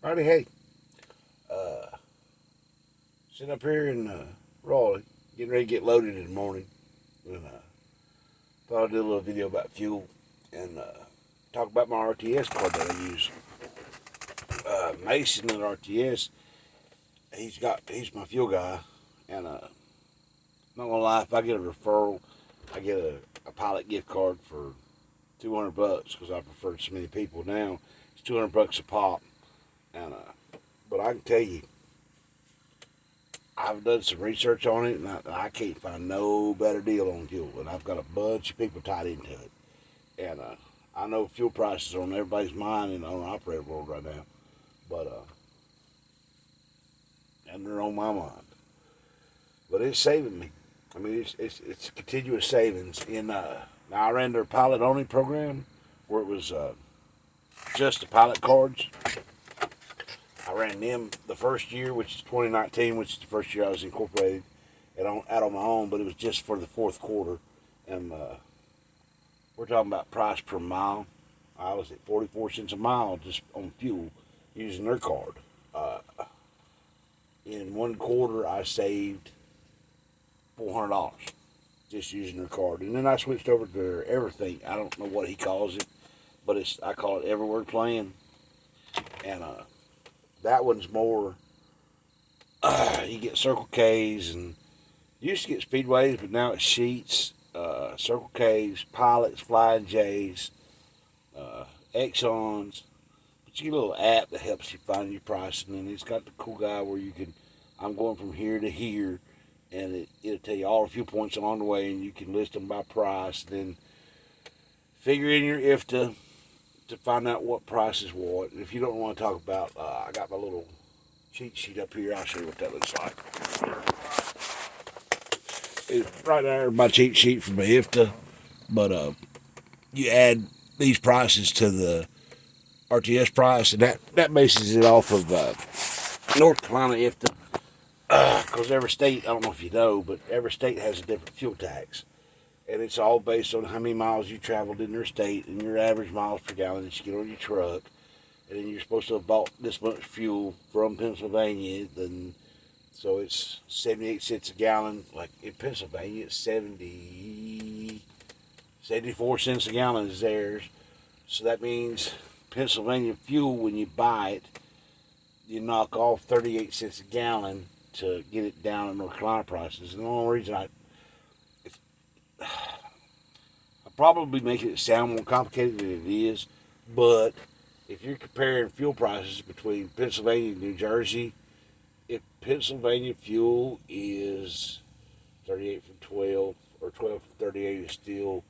Alrighty, hey, uh, sitting up here in Raleigh, getting ready to get loaded in the morning, and thought I'd do a little video about fuel and talk about my RTS card that I use. Mason at RTS, he's my fuel guy, and not gonna lie, if I get a referral, I get a pilot gift card for $200 because I prefer so many people now. It's $200 a pop, and but I can tell you, I've done some research on it, and I can't find no better deal on fuel. And I've got a bunch of people tied into it. And I know fuel prices are on everybody's mind in the owner operator world right now, but and they're on my mind. But it's saving me. I mean, it's continuous savings. Now I ran their pilot only program where it was just the pilot cards. I ran them the first year, which is 2019, which is the first year I was incorporated out on my own, but it was just for the fourth quarter. And we're talking about price per mile. I was at 44 cents a mile just on fuel using their card. In one quarter, I saved $400 just using their card. And then I switched over to their everything. I don't know what he calls it, but I call it Everywhere Plan. And that one's more, you get Circle K's, and you used to get Speedways, but now it's Sheets, Circle K's, Pilots, Flying J's, Exxons. But you get a little app that helps you find your pricing, and it's got the cool guy where I'm going from here to here, and it'll tell you all the fuel points along the way, and you can list them by price, then figure in your IFTA to find out what price is what. And if you don't want to talk about, I got my little cheat sheet up here. I'll show you what that looks like. It's right there, my cheat sheet for my IFTA. But you add these prices to the RTS price, and that bases it off of North Carolina IFTA. Because every state, I don't know if you know, but every state has a different fuel tax. And it's all based on how many miles you traveled in their state and your average miles per gallon that you get on your truck. And then you're supposed to have bought this much fuel from Pennsylvania. So it's 78 cents a gallon. Like in Pennsylvania, it's 74 cents a gallon is theirs. So that means Pennsylvania fuel, when you buy it, you knock off 38 cents a gallon to get it down in North Carolina prices. And the only reason I probably making it sound more complicated than it is, but if you're comparing fuel prices between Pennsylvania and New Jersey, if Pennsylvania fuel is 38 from 12, or 12 from 38 is still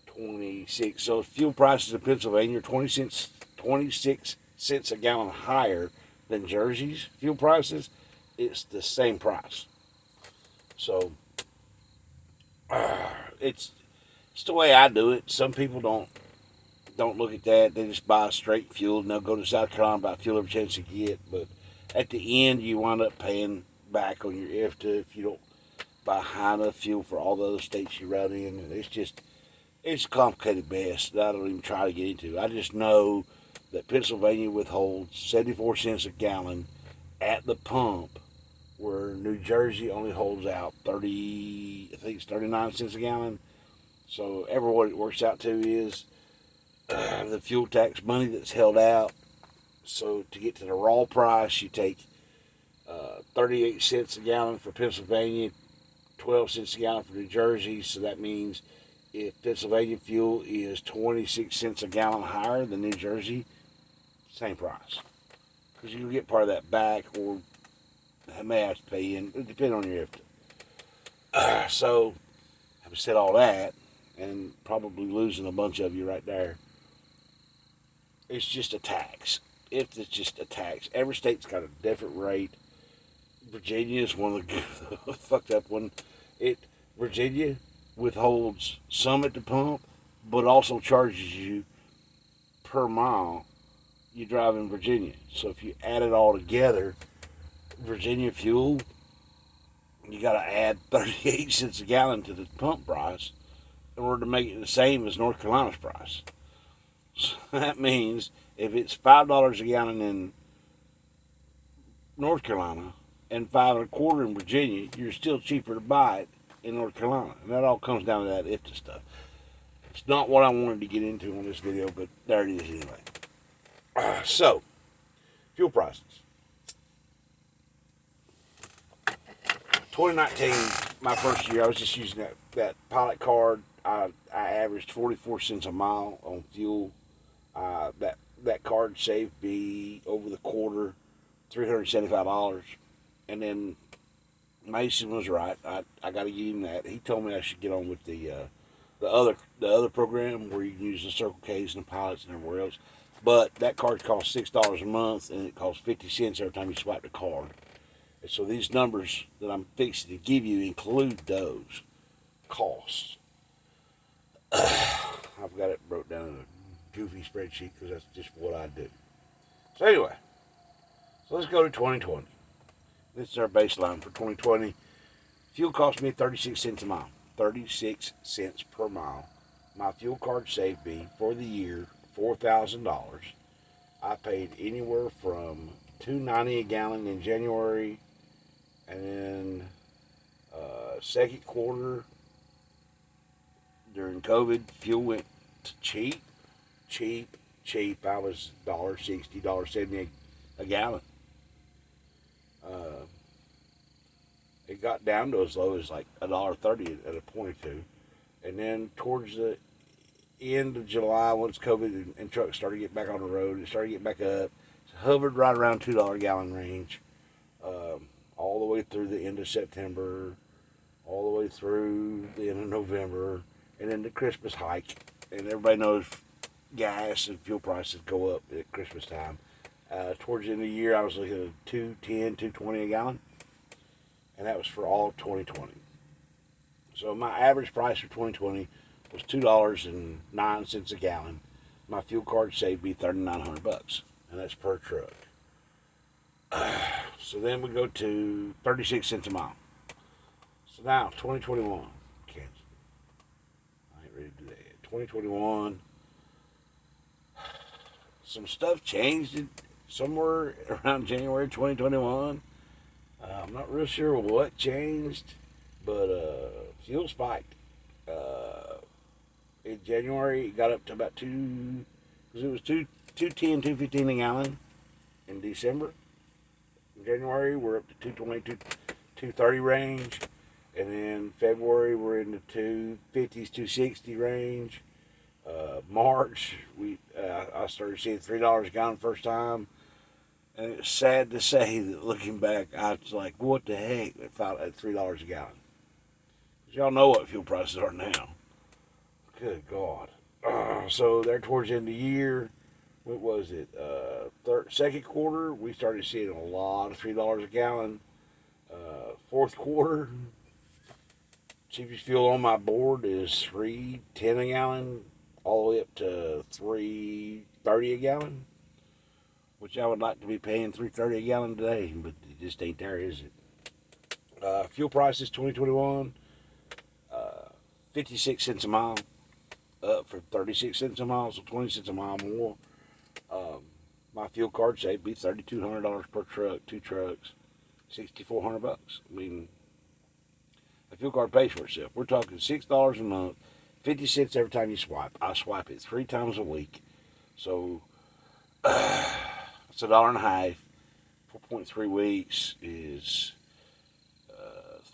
26. So fuel prices in Pennsylvania are 26 cents a gallon higher than Jersey's fuel prices. It's the same price. So it's the way I do it. Some people don't look at that. They just buy straight fuel, and they'll go to South Carolina, buy fuel every chance they get. But at the end, you wind up paying back on your IFTA if you don't buy high enough fuel for all the other states you run in. And it's a complicated mess that I don't even try to get into. I just know that Pennsylvania withholds 74 cents a gallon at the pump, where New Jersey only holds out 39 cents a gallon. So what it works out to is the fuel tax money that's held out. So to get to the raw price, you take 38 cents a gallon for Pennsylvania, 12 cents a gallon for New Jersey. So that means if Pennsylvania fuel is 26 cents a gallon higher than New Jersey, same price. Because you can get part of that back, or may have to pay in, depending on your IFTA. So, having said all that, and probably losing a bunch of you right there, it's just a tax. It's just a tax. Every state's got a different rate. Virginia is one of the fucked up one. Virginia withholds some at the pump, but also charges you per mile you drive in Virginia. So if you add it all together, Virginia fuel, you got to add 38 cents a gallon to the pump price in order to make it the same as North Carolina's price. So that means if it's $5 a gallon in North Carolina and 5.25 in Virginia, you're still cheaper to buy it in North Carolina. And that all comes down to that IFTA stuff. It's not what I wanted to get into on this video, but there it is anyway. So, fuel prices. 2019, my first year, I was just using that pilot card. I averaged 44 cents a mile on fuel. That card saved me over the quarter $375. And then Mason was right. I got to give him that. He told me I should get on with the other program where you can use the Circle K's and the pilots and everywhere else. But that card costs $6 a month, and it costs 50 cents every time you swipe the card. And so these numbers that I'm fixing to give you include those costs. I've got it broke down in a goofy spreadsheet because that's just what I do. So anyway, so let's go to 2020. This is our baseline for 2020. Fuel cost me 36 cents a mile. 36 cents per mile. My fuel card saved me for the year $4,000. I paid anywhere from $2.90 a gallon in January, and then second quarter during COVID, fuel went to cheap. I was $1.60, $1.70 a gallon. It got down to as low as like $1.30 at a point or two. And then towards the end of July, once COVID and trucks started getting back on the road, it started getting back up. It hovered right around $2 a gallon range, all the way through the end of September, all the way through the end of November, and then the Christmas hike. And everybody knows gas and fuel prices go up at Christmas time. Towards the end of the year, I was looking at $2.10, $2.20 a gallon, and that was for all 2020. So my average price for 2020 was $2.09 a gallon. My fuel card saved me $3,900, and that's per truck. So then we go to 36 cents a mile. So now 2021, Kansas. I ain't ready to do that yet. 2021. Some stuff changed somewhere around January 2021. I'm not real sure what changed, but fuel spiked. In January, it got up to about because it was 210, 215 a gallon in December. In January, we're up to 220, 230 range. And then February, we're in the 250s, 260 range. March, I started seeing $3 a gallon first time. And it's sad to say that looking back, I was like, what the heck? It felt at $3 a gallon. Because y'all know what fuel prices are now. Good God. So there towards the end of the year, what was it? Second quarter, we started seeing a lot of $3 a gallon. Fourth quarter, cheapest fuel on my board is $3.10 a gallon, all the way up to $3.30 a gallon, which I would like to be paying $3.30 a gallon today, but it just ain't there, is it? Fuel prices 2021, 56 cents a mile, up from 36 cents a mile, so 20 cents a mile more. My fuel card saved me $3,200 per truck, 2 trucks, $6,400. I mean, a fuel card pays for itself. We're talking $6 a month, 50 cents every time you swipe. I swipe it 3 times a week, so it's $1.50. 4.3 weeks is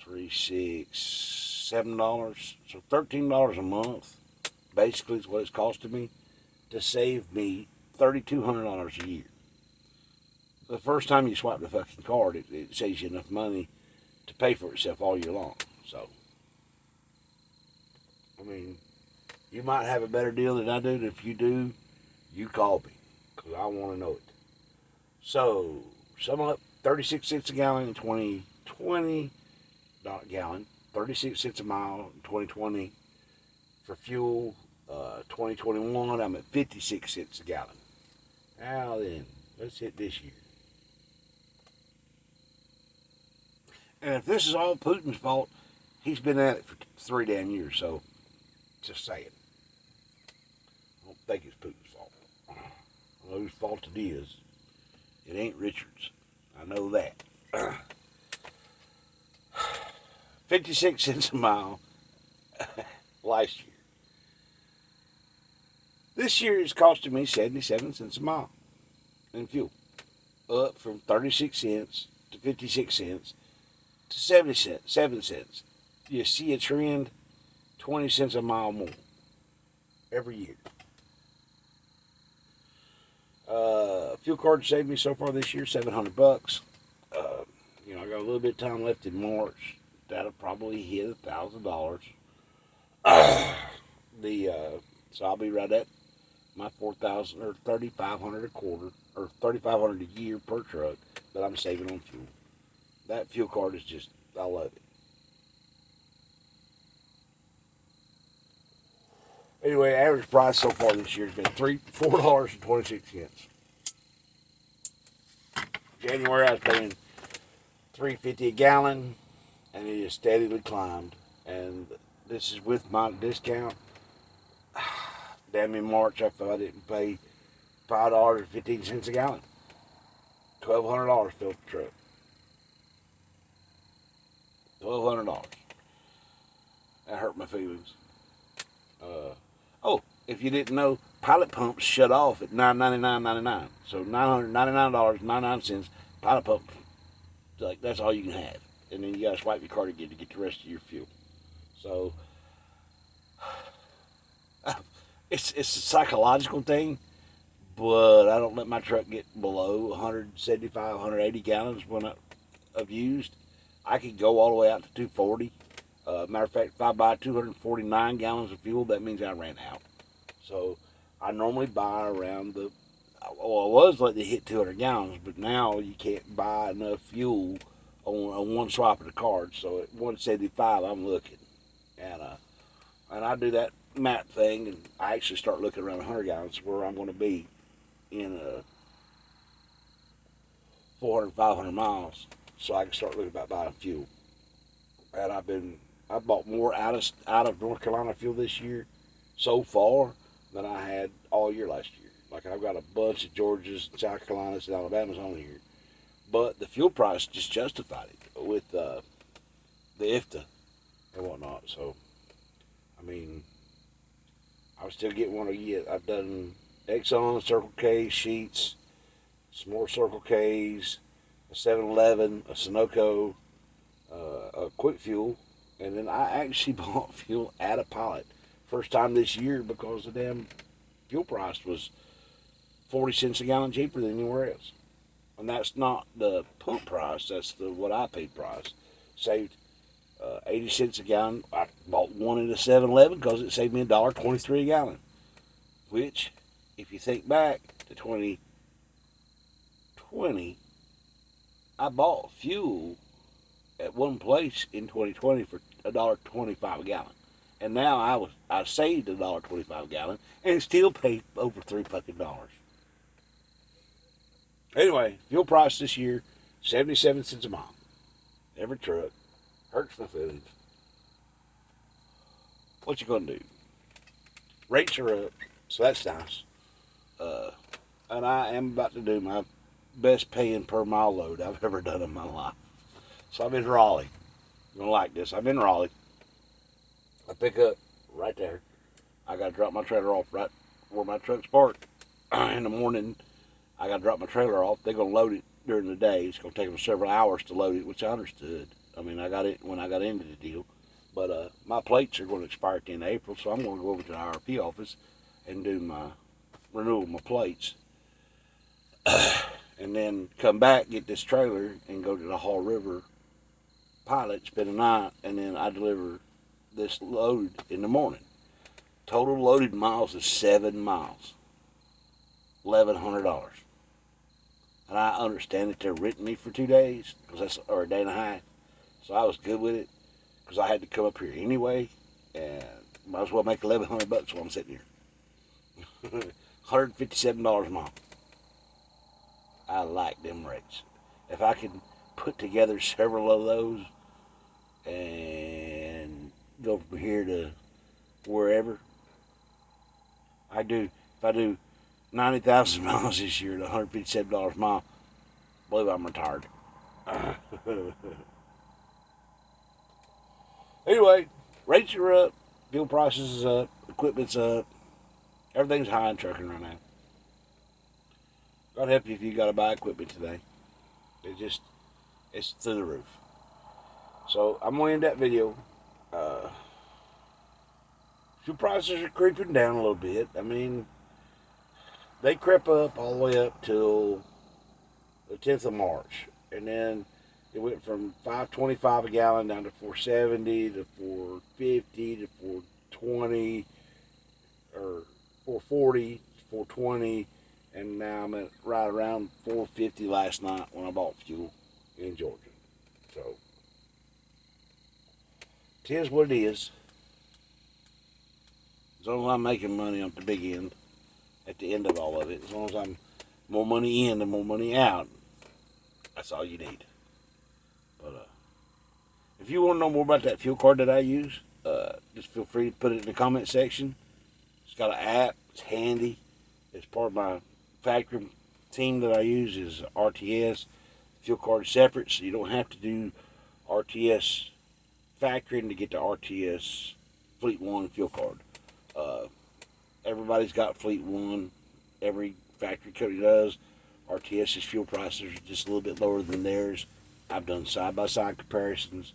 $3, $6, $7. So $13 a month, basically, is what it's costing me to save me $3,200 a year. The first time you swipe the fucking card, it saves you enough money to pay for itself all year long. So, I mean, you might have a better deal than I do. And if you do, you call me, because I want to know it. So, sum up, 36 cents a gallon in 2020, not a gallon, 36 cents a mile in 2020 for fuel. 2021, I'm at 56 cents a gallon. Now then, let's hit this year. And if this is all Putin's fault, he's been at it for 3 damn years, so just saying. I don't think it's Putin's fault. I know whose fault it is. It ain't Richard's. I know that. 56 cents a mile last year. This year it's costing me 77 cents a mile in fuel. Up from 36 cents to 56 cents to 70 cents, 7 cents. You see a trend, 20 cents a mile more every year. Fuel card saved me so far this year $700. I got a little bit of time left in March. That'll probably hit $1,000. So I'll be right at my 4,000 or 3,500 a quarter or 3,500 a year per truck that I'm saving on fuel. That fuel card is just, I love it. Anyway, average price so far this year has been $4.26. January I was paying $3.50 a gallon, and it has steadily climbed. And this is with my discount. Damn, in March I thought I didn't pay $5.15 a gallon. $1,200 filled the truck. $1,200. That hurt my feelings. If you didn't know, pilot pumps shut off at $999.99. So $999.99. Pilot pump, like that's all you can have, and then you gotta swipe your card again to get the rest of your fuel. So it's a psychological thing, but I don't let my truck get below 175, 180 gallons of used. I could go all the way out to 240. Matter of fact, if I buy 249 gallons of fuel, that means I ran out. So I normally buy around I was letting it hit 200 gallons, but now you can't buy enough fuel on one swipe of the card. So at 175, I'm looking. And I do that map thing, and I actually start looking around 100 gallons where I'm going to be in 400, 500 miles, so I can start looking about buying fuel. And I bought more out of North Carolina fuel this year so far than I had all year last year. Like I've got a bunch of Georgias, South Carolinas, and Alabamas on here, but the fuel price just justified it with the IFTA and whatnot. So, I mean, I was still getting what I get. I've done Exxon, Circle K, Sheets, some more Circle Ks, a 7-Eleven, a Sunoco, a Quick Fuel, and then I actually bought fuel at a Pilot. First time this year because the damn fuel price was 40 cents a gallon cheaper than anywhere else. And that's not the pump price, that's the what I paid price. Saved 80 cents a gallon. I bought one at a 7-Eleven because it saved me $1.23 a gallon. Which, if you think back to 2020, I bought fuel at one place in 2020 for $1.25 a gallon. And now I saved $1.25 a gallon and still paid over $3 fucking. Anyway, fuel price this year, 77 cents a mile. Every truck. Hurts my feelings. What you gonna do? Rates are up, so that's nice. And I am about to do my best paying per mile load I've ever done in my life. So I'm in Raleigh. You're gonna like this. I'm in Raleigh. I pick up right there. I gotta drop my trailer off right where my truck's parked. In the morning, I gotta drop my trailer off. They're gonna load it during the day. It's gonna take them several hours to load it, which I understood. I mean, I got it when I got into the deal. But my plates are going to expire at the end of April, so I'm going to go over to the IRP office and do my renewal of my plates. And then come back, get this trailer, and go to the Haw River Pilot, spend a night, and then I deliver this load in the morning. Total loaded miles is 7 miles. $1,100. And I understand that they're renting me for 2 days, or a day and a half. So I was good with it, because I had to come up here anyway, and might as well make $1,100 while I'm sitting here. $157 a mile. I like them rates. If I can put together several of those and go from here to wherever, if I do 90,000 miles this year at $157 a mile, believe I'm retired. Anyway, rates are up, fuel prices is up, equipment's up, everything's high in trucking right now. God help you if you got to buy equipment today. It's through the roof. So I'm gonna end that video. Uh, Fuel prices are creeping down a little bit. I mean, they crept up all the way up till the 10th of March, and then it went from 5.25 a gallon down to 4.70 to 4.50 to 4.20 or 4.40, 4.20, and now I'm at right around 4.50 last night when I bought fuel in Georgia. So it is what it is. As long as I'm making money on the big end, at the end of all of it, as long as I'm more money in and more money out, that's all you need. But if you want to know more about that fuel card that I use, just feel free to put it in the comment section. It's got an app. It's handy. It's part of my factory team that I use is RTS. Fuel card is separate, so you don't have to do RTS factoring to get the RTS Fleet One fuel card. Everybody's got Fleet One. Every factory company does. RTS's fuel prices are just a little bit lower than theirs. I've done side-by-side comparisons.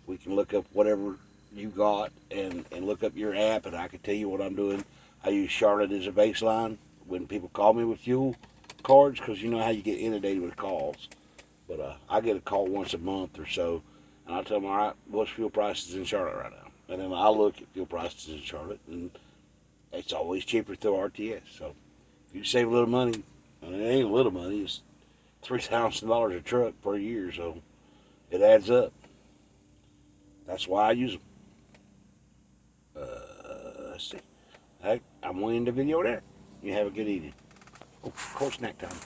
We can look up whatever you got and look up your app, and I can tell you what I'm doing. I use Charlotte as a baseline when people call me with fuel cards, because you know how you get inundated with calls. But I get a call once a month or so, and I tell them, all right, what's fuel prices in Charlotte right now? And then I look at fuel prices in Charlotte, and it's always cheaper through RTS. So if you save a little money, and it ain't a little money, it's $3,000 a truck per year, so it adds up. That's why I use them. Let's see. I'm going to end the video there. You have a good evening. Oh, of course, snack time.